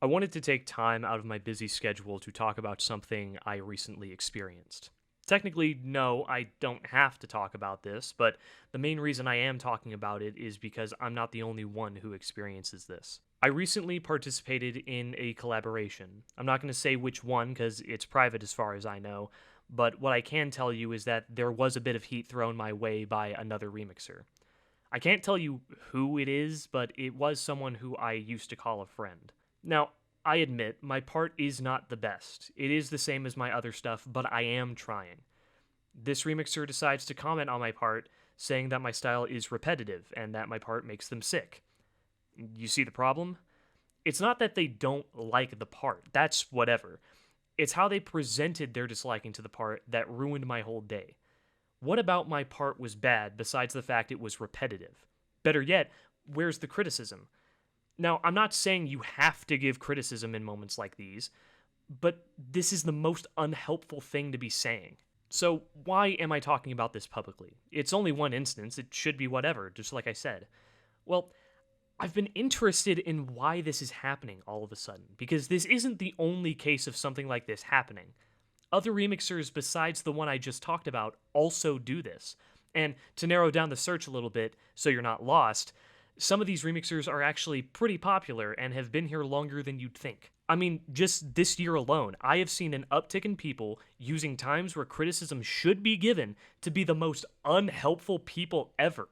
I wanted to take time out of my busy schedule to talk about something I recently experienced. Technically, no, I don't have to talk about this, but the main reason I am talking about it is because I'm not the only one who experiences this. I recently participated in a collaboration. I'm not going to say which one because it's private as far as I know, but what I can tell you is that there was a bit of heat thrown my way by another remixer. I can't tell you who it is, but it was someone who I used to call a friend. Now, I admit my part is not the best. It is the same as my other stuff, but I am trying. This remixer decides to comment on my part, saying that my style is repetitive and that my part makes them sick. You see the problem? It's not that they don't like the part, that's whatever. It's how they presented their disliking to the part that ruined my whole day. What about my part was bad besides the fact it was repetitive? Better yet, where's the criticism? Now, I'm not saying you have to give criticism in moments like these, but this is the most unhelpful thing to be saying. So, why am I talking about this publicly? It's only one instance, it should be whatever, just like I said. Well, I've been interested in why this is happening all of a sudden, because this isn't the only case of something like this happening. Other remixers besides the one I just talked about also do this. And to narrow down the search a little bit so you're not lost, some of these remixers are actually pretty popular and have been here longer than you'd think. I mean, just this year alone, I have seen an uptick in people using times where criticism should be given to be the most unhelpful people ever.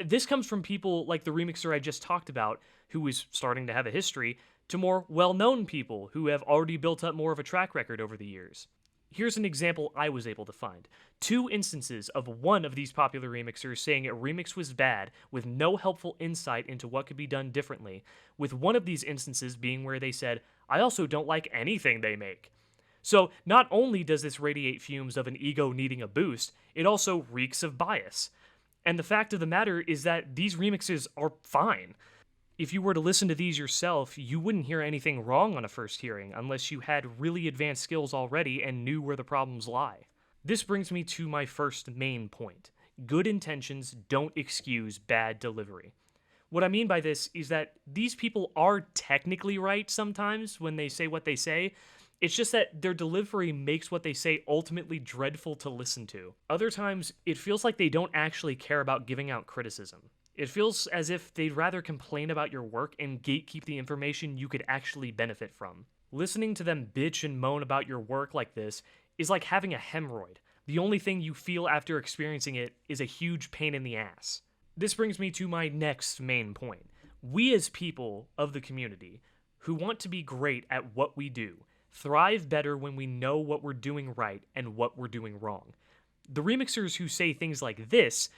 This comes from people like the remixer I just talked about, who is starting to have a history, to more well-known people who have already built up more of a track record over the years. Here's an example I was able to find. 2 instances of one of these popular remixers saying a remix was bad with no helpful insight into what could be done differently, with one of these instances being where they said, "I also don't like anything they make." So not only does this radiate fumes of an ego needing a boost, it also reeks of bias. And the fact of the matter is that these remixes are fine. If you were to listen to these yourself, you wouldn't hear anything wrong on a first hearing unless you had really advanced skills already and knew where the problems lie. This brings me to my first main point. Good intentions don't excuse bad delivery. What I mean by this is that these people are technically right sometimes when they say what they say. It's just that their delivery makes what they say ultimately dreadful to listen to. Other times, it feels like they don't actually care about giving out criticism. It feels as if they'd rather complain about your work and gatekeep the information you could actually benefit from. Listening to them bitch and moan about your work like this is like having a hemorrhoid. The only thing you feel after experiencing it is a huge pain in the ass. This brings me to my next main point. We as people of the community who want to be great at what we do thrive better when we know what we're doing right and what we're doing wrong. The remixers who say things like this,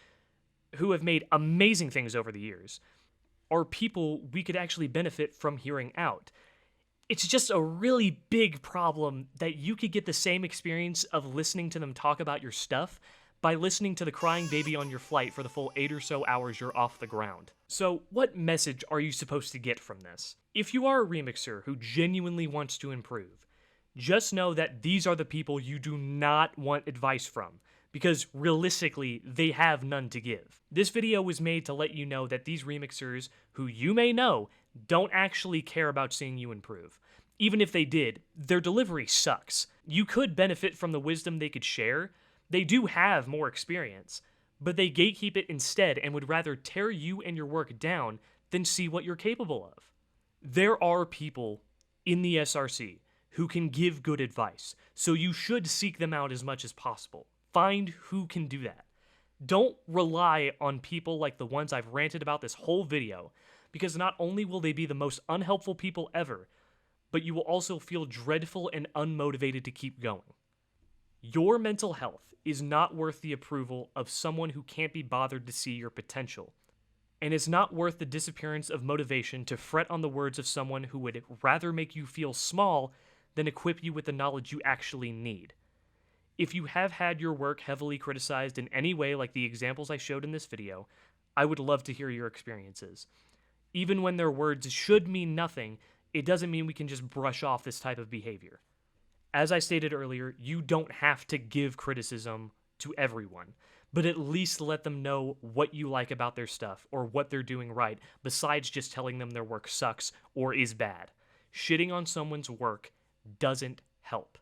who have made amazing things over the years, are people we could actually benefit from hearing out. It's just a really big problem that you could get the same experience of listening to them talk about your stuff by listening to the crying baby on your flight for the full 8 or so hours you're off the ground. So, what message are you supposed to get from this? If you are a remixer who genuinely wants to improve, just know that these are the people you do not want advice from, because realistically, they have none to give. This video was made to let you know that these remixers, who you may know, don't actually care about seeing you improve. Even if they did, their delivery sucks. You could benefit from the wisdom they could share. They do have more experience, but they gatekeep it instead and would rather tear you and your work down than see what you're capable of. There are people in the SRC who can give good advice, so you should seek them out as much as possible. Find who can do that. Don't rely on people like the ones I've ranted about this whole video, because not only will they be the most unhelpful people ever, but you will also feel dreadful and unmotivated to keep going. Your mental health is not worth the approval of someone who can't be bothered to see your potential, and is not worth the disappearance of motivation to fret on the words of someone who would rather make you feel small than equip you with the knowledge you actually need. If you have had your work heavily criticized in any way like the examples I showed in this video, I would love to hear your experiences. Even when their words should mean nothing, it doesn't mean we can just brush off this type of behavior. As I stated earlier, you don't have to give criticism to everyone, but at least let them know what you like about their stuff or what they're doing right, besides just telling them their work sucks or is bad. shitting on someone's work doesn't help.